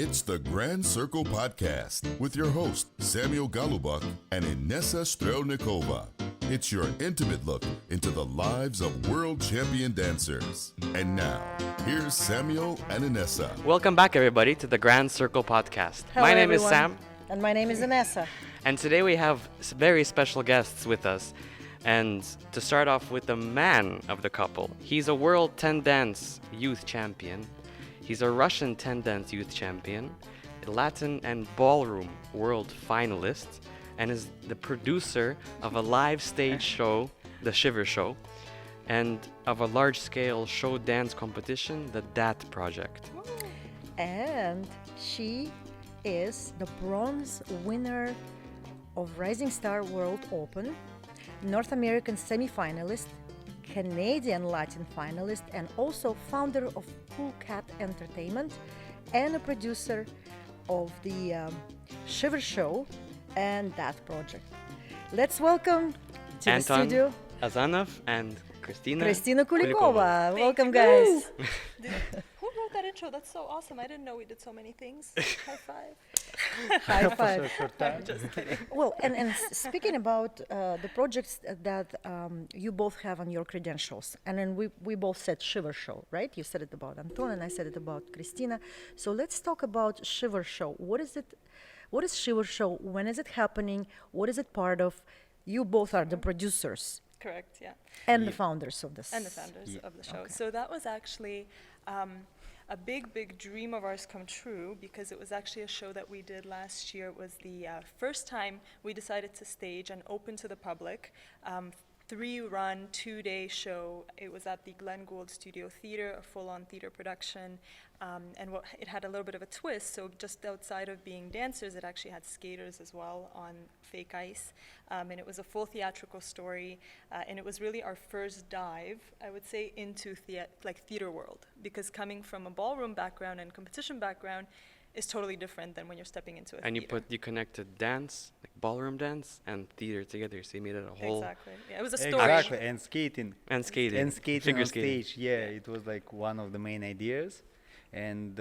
It's the Grand Circle Podcast with your host, Samuel Galubak and Inessa Strelnikova. It's your intimate look into the lives of world champion dancers. And now, here's Samuel and Inessa. Welcome back, everybody, to the Grand Circle Podcast. Hello, my name everyone. is Sam. And my name is Inessa. And today we have very special guests with us. And to start off with the man of the couple, he's a world 10 dance youth champion. He's a Russian 10 dance youth champion, a Latin and ballroom world finalist, and is the producer of a live stage show, the Shiver Show, and of a large-scale show dance competition, the DAT Project. And she is the bronze winner of Rising Star World Open, North American semi-finalist, Canadian Latin finalist, and also founder of Cool Cat Entertainment and a producer of the Shiver Show and that project. Let's welcome to Anton the studio Azanov and Kristina Kulikova. Welcome, guys. Who wrote that intro? That's so awesome. I didn't know we did so many things. High five. High five. I'm just kidding. Well, and speaking about the projects that you both have on your credentials, and then we both said Shiver Show, right? You said it about Anton, and I said it about Kristina. So let's talk about Shiver Show. What is it? What is Shiver Show? When is it happening? What is it part of? You both are the producers. Correct, yeah. And the founders of this. And the founders of the show. Okay. So that was actually a big dream of ours come true, because it was actually a show that we did last year. It was the first time we decided to stage and open to the public. 3-run, 2-day show. It was at the Glenn Gould Studio Theatre, a full-on theatre production. And it had a little bit of a twist, so just outside of being dancers, it actually had skaters as well on fake ice. And it was a full theatrical story, and it was really our first dive, I would say, into theater world, because coming from a ballroom background and competition background is totally different than when you're stepping into a And theater. you connected dance, like ballroom dance, and theater together, so you made it a whole... Exactly. Yeah, it was a story. Exactly, and skating. And skating. And skating Figure on skating. stage, yeah, it was like one of the main ideas. And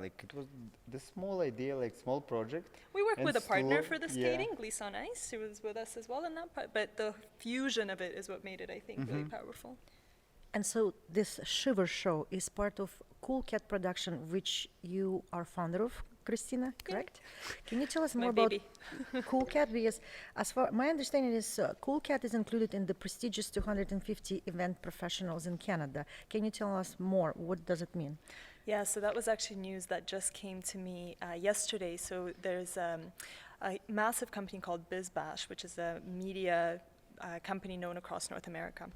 like it was the small idea, like small project. We worked and with a partner slow- for the skating, Glees on Ice, who was with us as well in that part. But the fusion of it is what made it, I think, really powerful. And so this Shiver Show is part of Cool Cat production, which you are founder of, Kristina, correct? Can you tell us My more about baby. Cool Cat? Because as far my understanding is, Cool Cat is included in the prestigious 250 event professionals in Canada. Can you tell us more? What does it mean? Yeah, so that was actually news that just came to me yesterday. So there's a massive company called BizBash, which is a media company known across North America.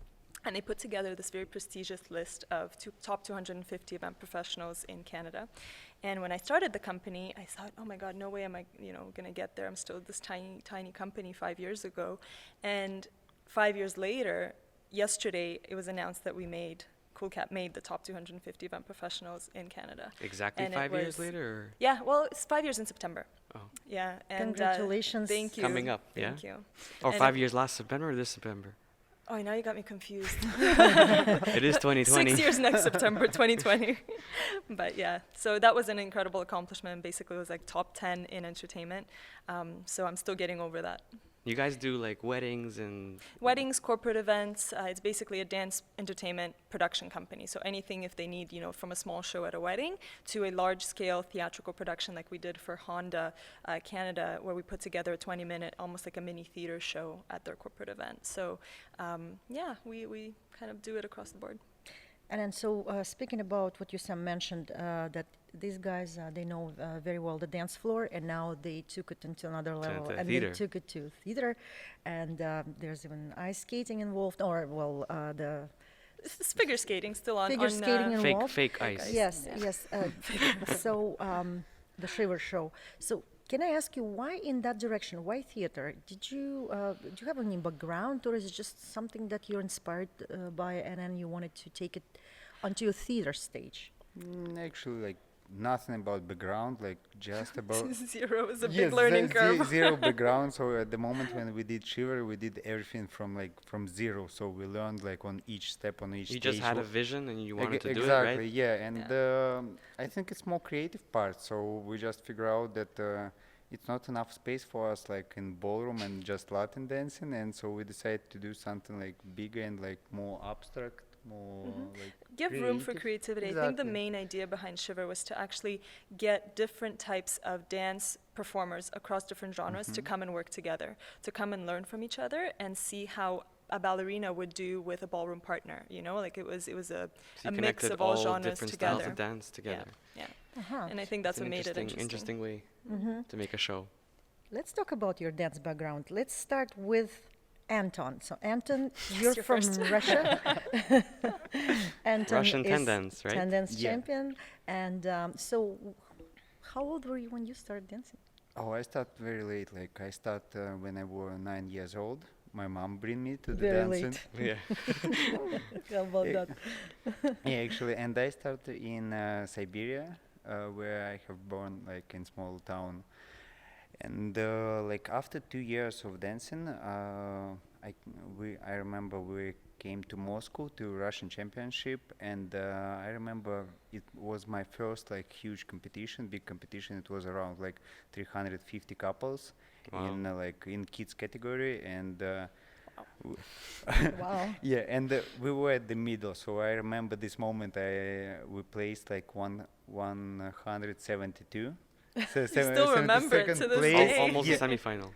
And they put together this very prestigious list of top 250 event professionals in Canada. And when I started the company, I thought, oh my God, no way am I, going to get there. I'm still this tiny company 5 years ago. And 5 years later, yesterday, it was announced that Cool Cat made the top 250 event professionals in Canada. Exactly And 5 years was- later? Or? Yeah, well, it's 5 years in September. Oh. Yeah. And, Congratulations. Thank you. Coming up, yeah? Thank you. Or And 5 years last September or this September? Oh, now you got me confused. It is 2020. 6 years next September, 2020. But yeah, so that was an incredible accomplishment. Basically, it was like top 10 in entertainment. So I'm still getting over that. You guys do like weddings and... Weddings, corporate events. It's basically a dance entertainment production company. So anything if they need, from a small show at a wedding to a large-scale theatrical production like we did for Honda Canada, where we put together a 20-minute, almost like a mini theater show at their corporate event. So yeah, we kind of do it across the board. And then so speaking about what you Sam mentioned, that these guys, they know very well the dance floor, and now they took it into another level. to And theater. they took it to theater, and there's even ice skating involved, or the It's figure skating still on. figure skating involved. fake ice. Yes, Yeah. yes. So the Shiver Show. So can I ask you, why in that direction? Why theater? Did you have any background, or is it just something that you're inspired by, and then you wanted to take it onto a theater stage? Actually, like nothing about background, like just about Zero is a yes, big learning curve. zero background. So at the moment when we did Shiver, we did everything from zero. So we learned like on each step, on each You stage. just had a vision and you wanted to do it, exactly, right? yeah. And I think it's more creative part. So we just figure out that it's not enough space for us like in ballroom and just Latin dancing, and so we decided to do something like bigger and like more abstract, more like Give room for creative. creativity. I think the Exactly. main idea behind Shiver was to actually get different types of dance performers across different genres to come and work together, to come and learn from each other and see how a ballerina would do with a ballroom partner. You know, like it was So a you mix connected of all all genres different together. styles of dance together. Yeah. Uh-huh. And I think that's It's what an made it interesting. interesting way to make a show. Let's talk about your dance background. Let's start with Anton. So Anton, Yes, you're you're from first. Russia. Anton Russian is ten dance, right? ten dance Yeah. champion. And so how old were you when you started dancing? Oh, I start very late. Like I start when I was 9 years old. My mom bring me to the Very dancing. late. Yeah. How about Eh, that? Yeah, actually, and I started in Siberia, where I have born like in small town. And like after 2 years of dancing, I remember we came to Moscow to Russian Championship, and I remember it was my first like huge competition, big competition. It was around like 350 couples Wow. in like in kids category, and Wow. yeah, and we were at the middle. So I remember this moment. We placed like 172. So still remember it 72nd to this place. day. Almost yeah. a semi-final.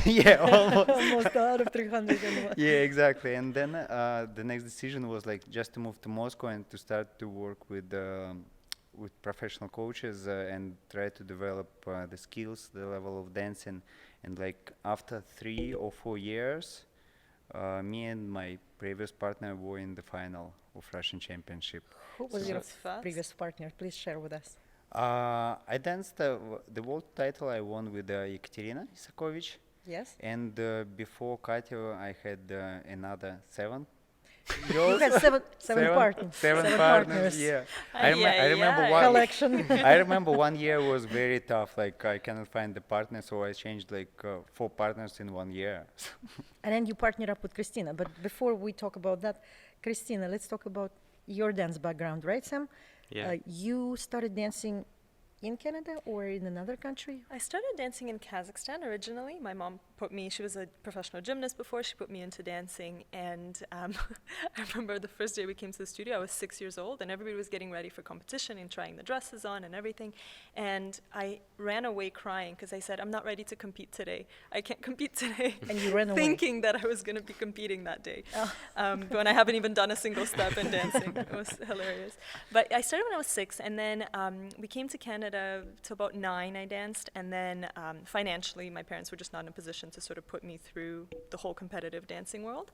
Yeah, almost. Almost out of 301. Yeah, exactly. And then the next decision was like just to move to Moscow and to start to work with professional coaches and try to develop the skills, the level of dancing. And like after 3 or 4 years, me and my previous partner were in the final of Russian Championship. Who was So your that's fast. previous partner? Please share with us. I danced the world title I won with Ekaterina Isakovich. Yes? And before Katya, I had another 7 You girls. had seven partners. Seven Seven partners. partners. Yeah. Ay, I remember ay, one. ay. Collection. I remember 1 year was very tough. Like I cannot find the partner, so I changed like 4 partners in 1 year. And then you partnered up with Kristina. But before we talk about that, Kristina, let's talk about your dance background, right, Sam? Yeah. You started dancing in Canada or in another country? I started dancing in Kazakhstan originally. My mom she was a professional gymnast before, she put me into dancing. And I remember the first day we came to the studio, I was 6 years old, and everybody was getting ready for competition and trying the dresses on and everything. And I ran away crying because I said, I'm not ready to compete today. I can't compete today. And you ran away. Thinking that I was going to be competing that day. When I haven't even done a single step in dancing. It was hilarious. But I started when I was 6, and then we came to Canada till about 9 I danced, and then financially my parents were just not in a position to sort of put me through the whole competitive dancing world.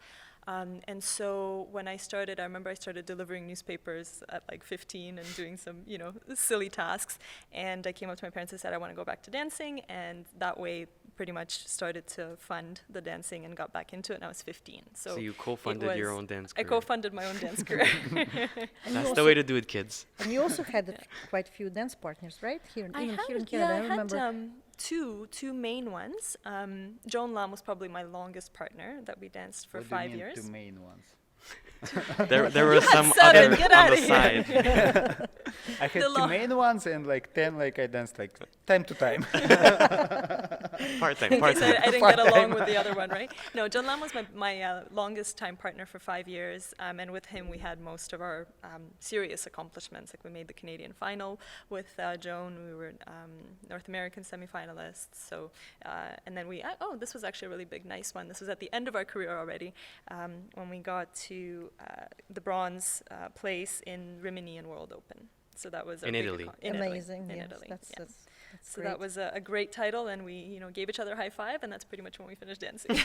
And so when I started, I remember I started delivering newspapers at like 15 and doing some, silly tasks. And I came up to my parents and said, I want to go back to dancing. And that way pretty much started to fund the dancing and got back into it, and I was 15. So you co-funded your own dance I career. co-funded my own dance career. And That's you the way to do it, kids. And you also had quite a few dance partners, right? Here in Canada, I remember. I had two main ones. Joan Lam was probably my longest partner that we danced for What do you 5 mean years. 2 main ones? There were some 7, other get on outta the here. side. I had The 2 lo- main ones and like 10 like I danced like time to time. Part-time, In case part-time. I didn't get along with the other one, right? No, John Lam was my longest time partner for 5 years, and with him we had most of our serious accomplishments. Like we made the Canadian final with Joan. We were North American semifinalists. So, and then this was actually a really big, nice one. This was at the end of our career already, when we got to the bronze place in Rimini in World Open. So that was a In big Italy. Amazing. In Yes, Italy. that's So great. that was a great title, and we gave each other a high five, and that's pretty much when we finished dancing.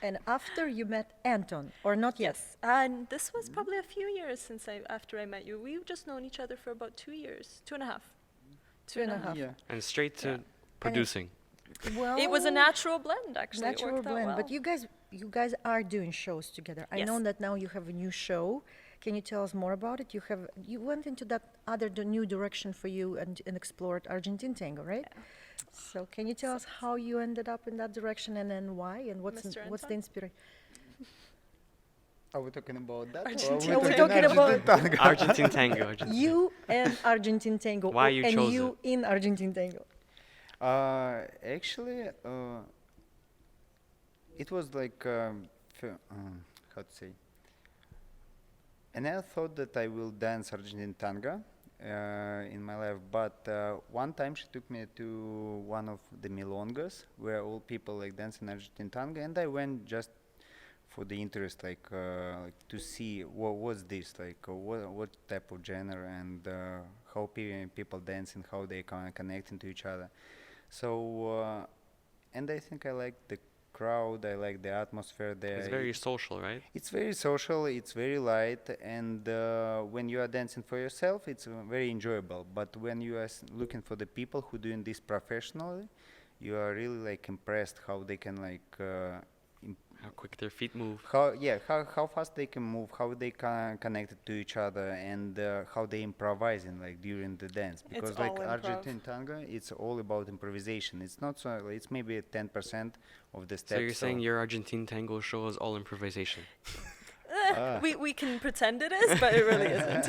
And after you met Anton, or not yet? Yes, and this was probably a few years after I met you. We've just known each other for about 2 years, 2.5. Two and a half. Yeah. And straight to Yeah. producing. Well, It was a natural blend, actually. natural it worked out blend. well. But you guys are doing shows together. I Yes. know that now you have a new show. Can you tell us more about it? You went into that new direction for you and explored Argentine tango, right? Yeah. So can you tell us how you ended up in that direction and then why and what's Mr. what's the Anton? inspiration? Are we talking about that? Argentina Are we talking about Argentine tango. Argentine. you and Argentine tango? Why you and chose you in Argentine tango? Actually, it was like, how to say? And I thought that I will dance Argentine tango in my life, but one time she took me to one of the milongas where all people like dancing Argentine tango, and I went just for the interest, like to see what was this, like what type of genre and how people dance and how they connecting to each other. So, and I think I like the crowd, I like the atmosphere there. It's very social, right? It's very social, it's very light, and when you are dancing for yourself, it's very enjoyable. But when you are looking for the people who doing this professionally, you are really like impressed how they can like How quick their feet move. how fast they can move, how they connected to each other, and how they improvising like during the dance. Because like all improv. Argentine tango, it's all about improvisation. It's not so. It's maybe 10% of the steps. So you're saying your Argentine tango show is all improvisation? We can pretend it is, but it really isn't.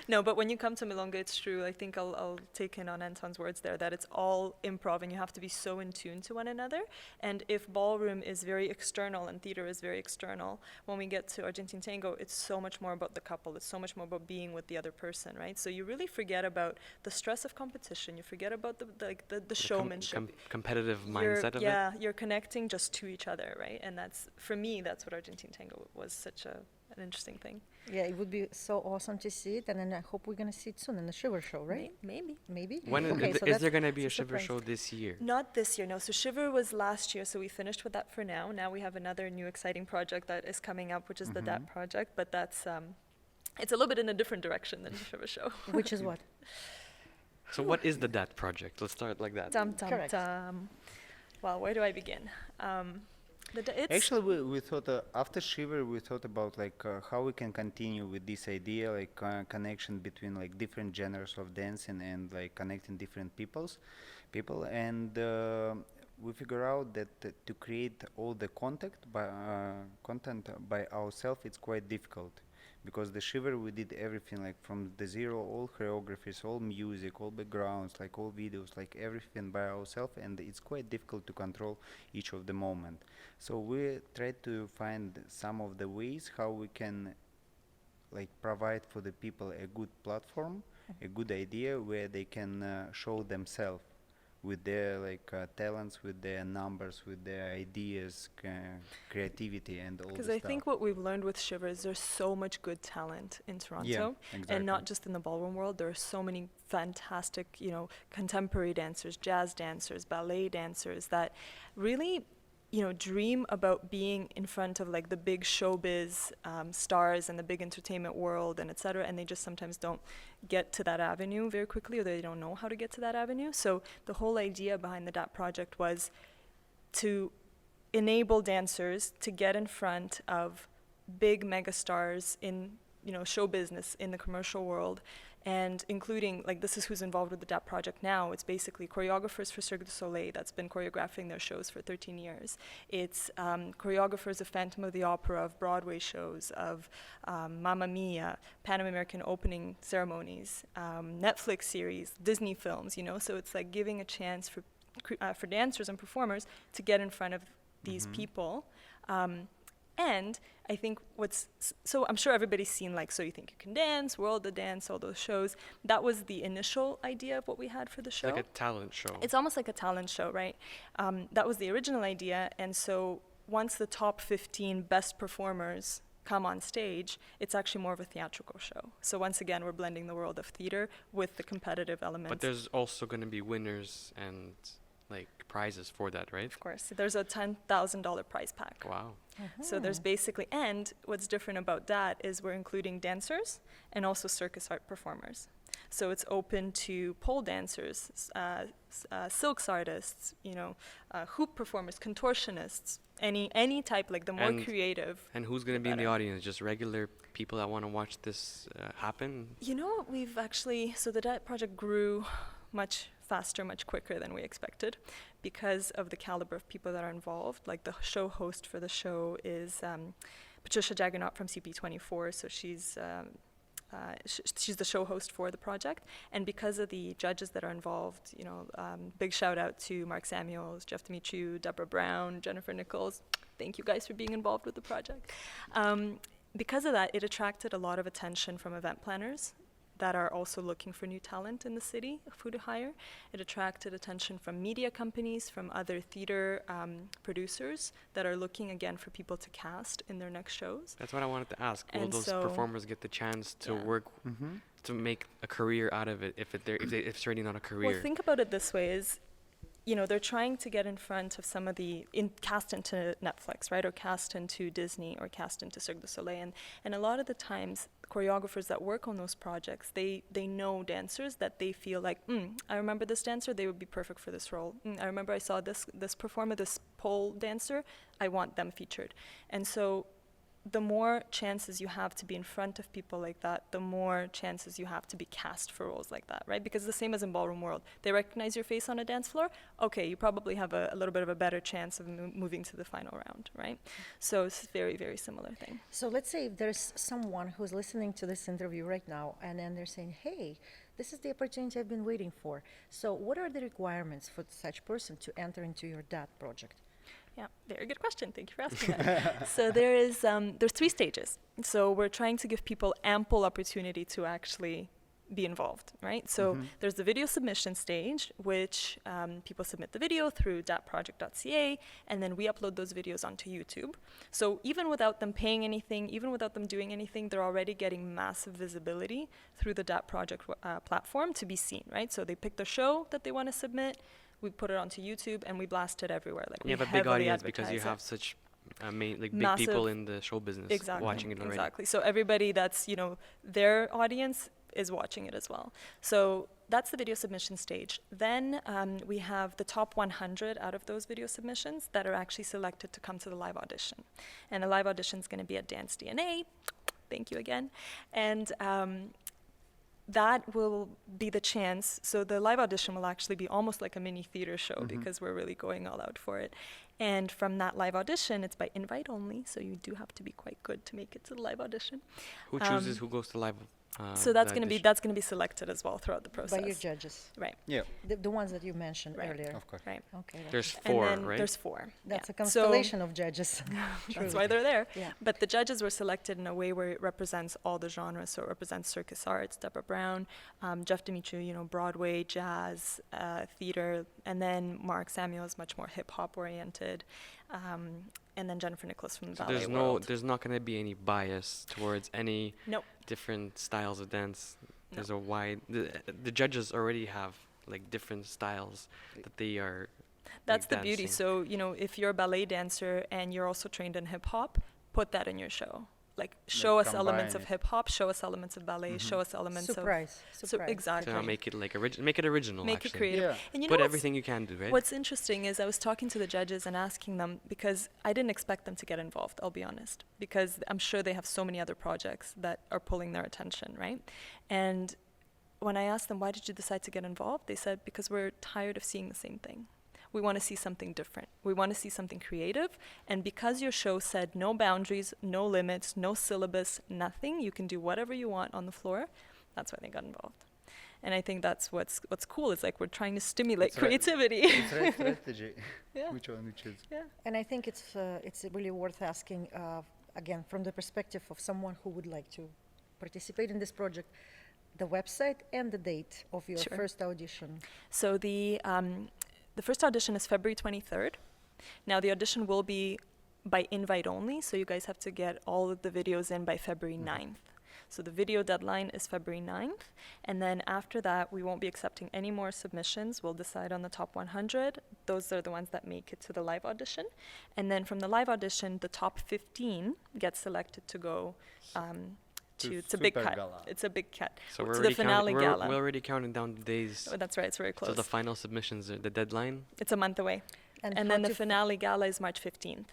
No, but when you come to Milonga, it's true. I think I'll take in on Anton's words there, that it's all improv and you have to be so in tune to one another. And if ballroom is very external and theater is very external, when we get to Argentine tango, it's so much more about the couple. It's so much more about being with the other person, right? So you really forget about the stress of competition. You forget about the showmanship. Competitive You're- mindset of it? Yeah, you're connecting just to each other, right? And that's, for me, that's what Argentine tango was such an interesting thing. Yeah, it would be so awesome to see it, and then I hope we're gonna see it soon in the Shiver Show, right? Maybe. Maybe. When Okay, so is that's there going to be a it's Shiver surprise. show this year? Not this year, no. So Shiver was last year, so we finished with that for now. Now we have another new exciting project that is coming up, which is the DAT project, but that's, it's a little bit in a different direction than the Shiver Show. Which is what? So what is the DAT project? Let's start like that. Dum, dum, Correct. dum. Well, where do I begin? It's Actually, we thought after Shiver, we thought about like how we can continue with this idea, like connection between like different genres of dancing and like connecting different people, and we figure out that to create all the content by ourselves, it's quite difficult. Because the Shiver, we did everything like from the zero, all choreographies, all music, all backgrounds, like all videos, like everything by ourselves, and it's quite difficult to control each of the moment. So we tried to find some of the ways how we can like provide for the people a good platform, a good idea where they can show themselves with their like talents, with their numbers, with their ideas, creativity, and all the because stuff. I think what we've learned with Shiver is there's so much good talent in Toronto, Yeah, exactly. and not just in the ballroom world. There are so many fantastic, contemporary dancers, jazz dancers, ballet dancers that really, dream about being in front of like the big showbiz stars and the big entertainment world and et cetera, and they just sometimes don't get to that avenue very quickly, or they don't know how to get to that avenue. So the whole idea behind the DAT project was to enable dancers to get in front of big megastars in show business, in the commercial world, and including, like, this is who's involved with the DAP project now. It's basically choreographers for Cirque du Soleil that's been choreographing their shows for 13 years. It's choreographers of Phantom of the Opera, of Broadway shows, of Mamma Mia, Pan American opening ceremonies, Netflix series, Disney films, so it's like giving a chance for dancers and performers to get in front of these people. And I think so I'm sure everybody's seen like So You Think You Can Dance, World of Dance, all those shows. That was the initial idea of what we had for the show. Like a talent show. It's almost like a talent show, right? That was the original idea. And so once the top 15 best performers come on stage, it's actually more of a theatrical show. So once again, we're blending the world of theater with the competitive elements. But there's also going to be winners and like prizes for that, right? Of course. There's a $10,000 prize pack. Wow. So there's basically, and what's different about that is we're including dancers and also circus art performers. So it's open to pole dancers, silks artists, hoop performers, contortionists, any type, like the more And- creative. And who's going to the be in the better. audience? Just regular people that want to watch this happen? We've actually, so the project grew much faster, much quicker than we expected because of the caliber of people that are involved. Like the show host for the show is Patricia Jaggernaut from CP24, so she's the show host for the project. And because of the judges that are involved, big shout out to Mark Samuels, Jeff Dimitriou, Deborah Brown, Jennifer Nichols. Thank you guys for being involved with the project. Because of that, it attracted a lot of attention from event planners that are also looking for new talent in the city, who to hire. It attracted attention from media companies, from other theater producers that are looking again for people to cast in their next shows. That's what I wanted to ask. Will And those so- performers get the chance to Yeah. work to make a career out of it if it's already not a career? Well, think about it this way: is they're trying to get in front of some of the cast into Netflix, right, or cast into Disney, or cast into Cirque du Soleil, and a lot of the times, choreographers that work on those projects, they know dancers that they feel like, I remember this dancer, they would be perfect for this role. I remember I saw this performer, this pole dancer, I want them featured. And so the more chances you have to be in front of people like that, the more chances you have to be cast for roles like that, right? Because the same as in ballroom world. They recognize your face on a dance floor, okay, you probably have a little bit of a better chance of moving to the final round, right? So it's a very, very similar thing. So let's say if there's someone who's listening to this interview right now, and then they're saying, hey, this is the opportunity I've been waiting for. So what are the requirements for such person to enter into your DAT project? Yeah, very good question. Thank you for asking that. So there's 3 stages. So we're trying to give people ample opportunity to actually be involved, right? So there's the video submission stage, which people submit the video through datproject.ca, and then we upload those videos onto YouTube. So even without them paying anything, even without them doing anything, they're already getting massive visibility through the Dat Project platform to be seen, right? So they pick the show that they want to submit, we put it onto YouTube, and we blast it everywhere. Like You have a big audience because you have such big Massive- people in the show business watching it already. Exactly. So everybody that's, their audience is watching it as well. So that's the video submission stage. Then we have the top 100 out of those video submissions that are actually selected to come to the live audition. And the live audition is going to be at Dance DNA. Thank you again. And that will be the chance. So the live audition will actually be almost like a mini theater show because we're really going all out for it. And from that live audition, it's by invite only, so you do have to be quite good to make it to the live audition. Who chooses who goes to live? So that's going to be selected as well throughout the process. By your judges, Right. Yeah, the ones that you mentioned Right. earlier. of course. Right. Okay, There's And 4, then right? there's 4. that's a Yeah. constellation of judges. That's why they're there. Yeah. But the judges were selected in a way where it represents all the genres. So it represents circus arts, Deborah Brown, Jeff Dimitriou, Broadway, jazz, theater, and then Mark Samuel is much more hip hop oriented, and then Jennifer Nicholas from the So ballet world. there's not going to be any bias towards any Nope. different styles of dance. There's a wide. The judges already have like different styles that they are. That's like, the beauty. dancing. So, if you're a ballet dancer and you're also trained in hip hop, put that in your show. Like, show us elements of combine hip hop, show us elements of ballet, show us elements Surprise. of. So Surprise. exactly. So make it like make it original. Make it actually. creative. Yeah. And Put what's- everything you can do, right? What's interesting is I was talking to the judges and asking them, because I didn't expect them to get involved, I'll be honest, because I'm sure they have so many other projects that are pulling their attention, right? And when I asked them, why did you decide to get involved? They said, because we're tired of seeing the same thing. We want to see something different. We want to see something creative. And because your show said no boundaries, no limits, no syllabus, nothing, you can do whatever you want on the floor, that's why they got involved. And I think that's what's cool. It's like we're trying to stimulate It's right. creativity. It's right strategy. Yeah. Which one we choose? Yeah. And I think it's really worth asking, again, from the perspective of someone who would like to participate in this project, the website and the date of your Sure. first audition. So the first audition is February 23rd. Now the audition will be by invite only, so you guys have to get all of the videos in by February 9th. So the video deadline is February 9th, and then after that, we won't be accepting any more submissions. We'll decide on the top 100. Those are the ones that make it to the live audition. And then from the live audition, the top 15 get selected to go to it's a big super cut. gala. It's a big cut. So to the finale gala. we're already counting down the days. Oh, that's right. It's very close. So the final submissions, the deadline. It's a month away. And how then the to finale gala is March 15th.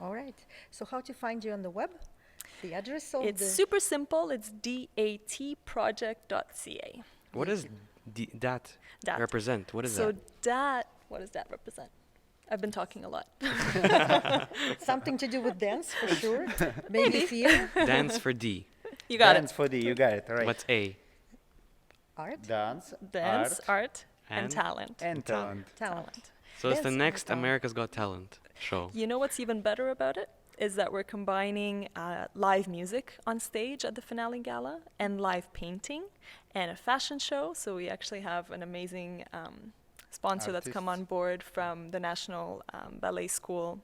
All right. So how to find you on the web? The address of It's the... super simple. It's datproject.ca. What does that Dat. represent? What is So that? what does that represent? I've been talking a lot. Something to do with dance, for sure. Maybe theater, Dance for D. You got Dance for the, you got it, right. What's A? art, Dance, it. Dance, art, and And? talent. and talent. talent. So it's the Dance and next talent. America's Got Talent show. You know what's even better about it? Is that we're combining live music on stage at the finale gala and live painting and a fashion show. So we actually have an amazing sponsor that's come on Artists. board from the National Ballet School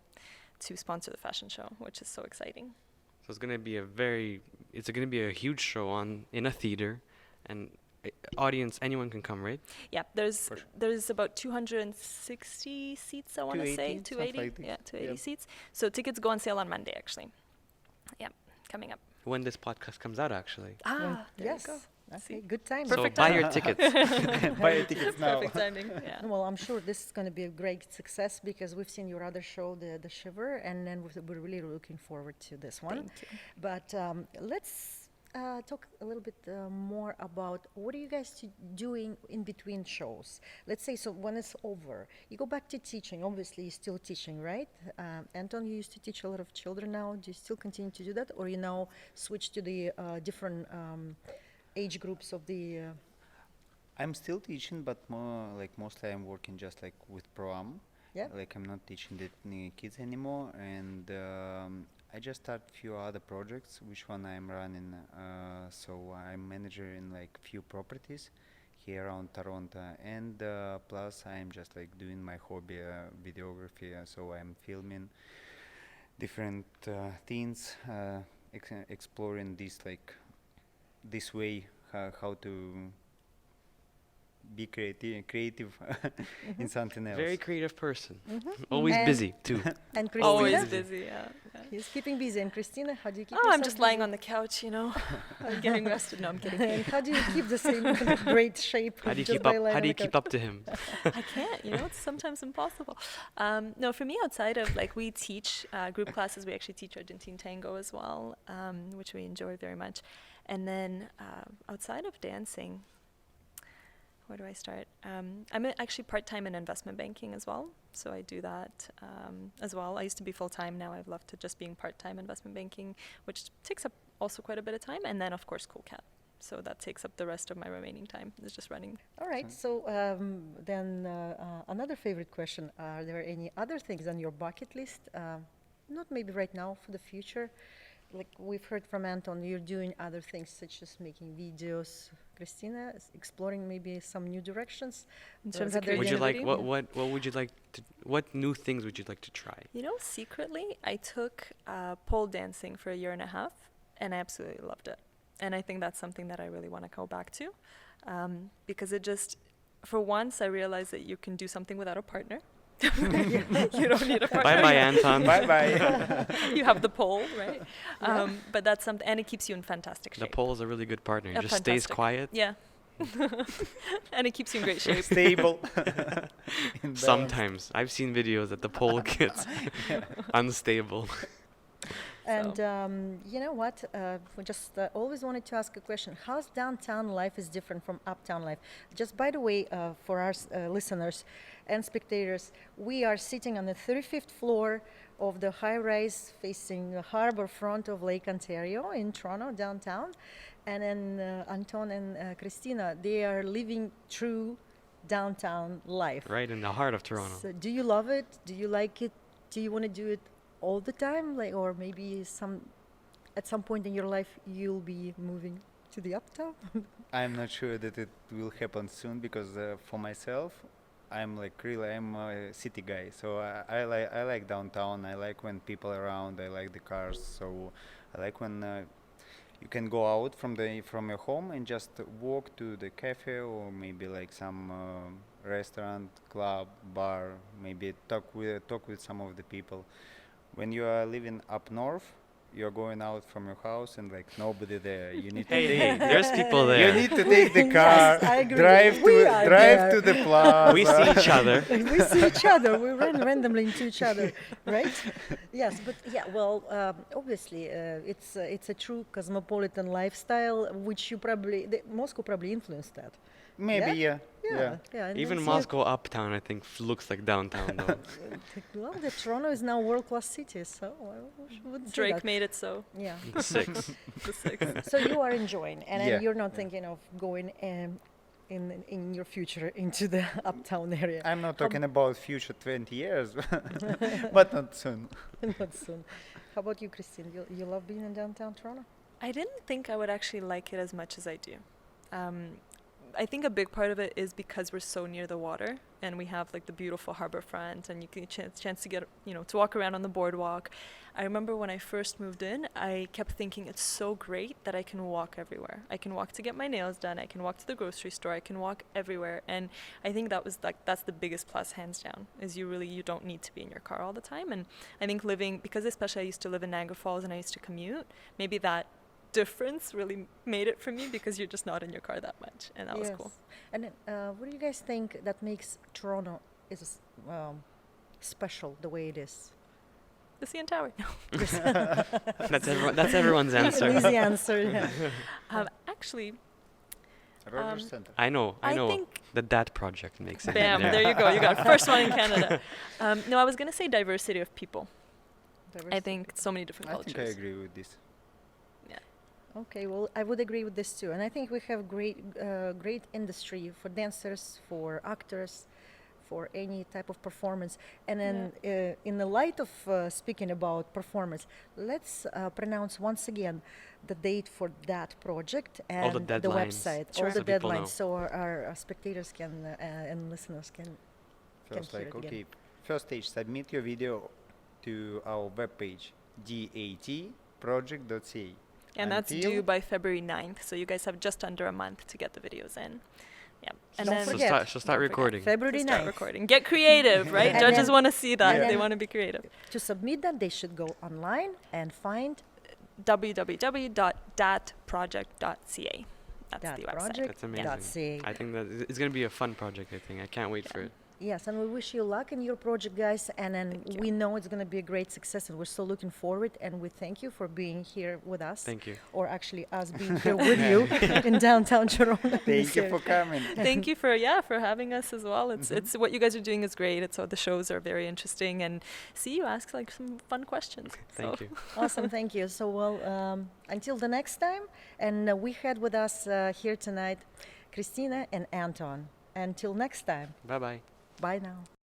to sponsor the fashion show, which is so exciting. So it's gonna be a huge show in a theater, and audience, anyone can come, right? Yeah, there's about 260 seats, I want to say, 280, something 280, like that. yeah, 280 Yep. seats. So tickets go on sale on Monday, actually. Yeah, coming up. When this podcast comes out, actually. Ah, there Yes. you go. Okay, See? good time. So Perfect buy time. your tickets. Buy your tickets now. Perfect timing. Yeah. Well, I'm sure this is going to be a great success because we've seen your other show, the Shiver, and then we're really looking forward to this one. Thank you. But let's talk a little bit more about what are you guys doing in between shows? Let's say, so when it's over, you go back to teaching. Obviously, you're still teaching, right? Anton, you used to teach a lot of children now. Do you still continue to do that? Or you now switch to the different age groups of the... I'm still teaching, but more like mostly I'm working just like with pro-am. Yeah. Like I'm not teaching the kids anymore, and I just start few other projects, which one I'm running. So I'm manager in like few properties here around Toronto, and plus I'm just like doing my hobby, videography. So I'm filming different things, exploring this way how to be creative in something else. Very creative person. Always And- busy too. And Kristina? Always busy, yeah. He's keeping busy. And Kristina, how do you keep Oh, I'm yourself just busy? lying on the couch, you know, getting rested. No, I'm kidding. And how do you keep the same great shape? How do you just keep by up? lying How on do the you keep couch? up to him? I can't, you know, it's sometimes impossible. No, for me, outside of like we teach group classes, we actually teach Argentine tango as well, which we enjoy very much. And then outside of dancing, where do I start? I'm actually part-time in investment banking as well, so I do that as well. I used to be full-time, now I've left to just being part-time investment banking, which takes up also quite a bit of time, and then of course Cool Cat. So that takes up the rest of my remaining time, is just running. All right. So then another favorite question. Are there any other things on your bucket list? Not maybe right now, for the future. Like we've heard from Anton, you're doing other things such as making videos. Kristina is exploring maybe some new directions. In Or terms are of there Would you any- like creativity? what would you like to? What new things would you like to try? You know, secretly, I took pole dancing for 1.5 years, and I absolutely loved it. And I think that's something that I really want to go back to, because it just, for once, I realized that you can do something without a partner. You don't need a partner. Bye bye, Anton. Bye bye. You have the pole, right? Yeah. But that's something, and it keeps you in fantastic shape. The pole is a really good partner. He Yeah, just stays fantastic. quiet. Yeah. And it keeps you in great shape. Stable. In balance. Sometimes I've seen videos that the pole gets unstable. And you know what? We just always wanted to ask a question. How's downtown life is different from uptown life? Just by the way, for our listeners and spectators, we are sitting on the 35th floor of the high-rise facing the harbor front of Lake Ontario in Toronto, downtown. And then Anton and Kristina, they are living true downtown life. Right in the heart of Toronto. So do you love it? Do you like it? Do you want to do it all the time, like, or maybe at some point in your life you'll be moving to the uptown? I'm not sure that it will happen soon because for myself, I'm a city guy. So I like downtown. I like when people are around. I like the cars. So I like when you can go out from your home and just walk to the cafe or maybe like some restaurant, club, bar. Maybe talk with some of the people. When you are living up north, you're going out from your house and like nobody there. You need to Hey, there's people you there. need to take the car, I agree. drive We are to there. the plaza. We see each other. We see each other. We run randomly into each other, right? Yes, but yeah. Well, obviously, it's a true cosmopolitan lifestyle, which Moscow probably influenced that. Maybe Yeah? yeah. Yeah. and Even it's Moscow uptown, I think, looks like downtown though. Well, the Toronto is now world-class city, so I wouldn't say Drake that. made it so. Yeah. The six. The six. So you are enjoying, and then Yeah. you're not thinking of going in your future into the uptown area. I'm not talking about future 20 years, but not soon. Not soon. How about you, Christine? You love being in downtown Toronto? I didn't think I would actually like it as much as I do. I think a big part of it is because we're so near the water and we have like the beautiful harbor front and you get a chance to get, to walk around on the boardwalk. I remember when I first moved in, I kept thinking it's so great that I can walk everywhere. I can walk to get my nails done. I can walk to the grocery store. I can walk everywhere. And I think that's the biggest plus, hands down, is you don't need to be in your car all the time. And I think because especially I used to live in Niagara Falls and I used to commute, maybe that difference really made it for me because you're just not in your car that much, and that was cool. And then, what do you guys think that makes Toronto is special the way it is? The CN Tower. No. That's everyone's answer. Easy answer. Yeah. Actually, Rogers Center. I know. I think The DAT project makes it. bam, Yeah. there you go. You got first one in Canada. No, I was gonna say diversity of people. I think so many different I cultures. think I agree with this. Okay, well, I would agree with this too, and I think we have great industry for dancers, for actors, for any type of performance. And then, in the light of speaking about performance, let's pronounce once again the date for that project and the the deadlines. website, Sure. all the So people know. deadlines, so our spectators can and listeners can First, hear like, it again. okay, first stage, submit your video to our webpage, datproject.ca. And that's Until- due by February 9th, so you guys have just under a month to get the videos in. Yeah. And Don't then So forget. start Don't forget. recording. February to start 9th. recording. Get creative, right? And Judges then- want to see that. and They then- want to be creative. To submit that, they should go online and find www.datproject.ca. That's that the website. project. That's amazing. That's it. I think that it's going to be a fun project, I think. I can't wait for it. Yes, and we wish you luck in your project, guys. And then Thank you. we know it's going to be a great success, and we're so looking forward. And we thank you for being here with us. Thank you. Or actually, us being here with you in downtown Toronto. Thank you for coming. Thank you for having us as well. It's what you guys are doing is great. It's the shows are very interesting, and see you ask like some fun questions. Thank So- you. Awesome, thank you. So, well, until the next time, and we had with us here tonight Kristina and Anton. Until next time, Bye-bye. bye now.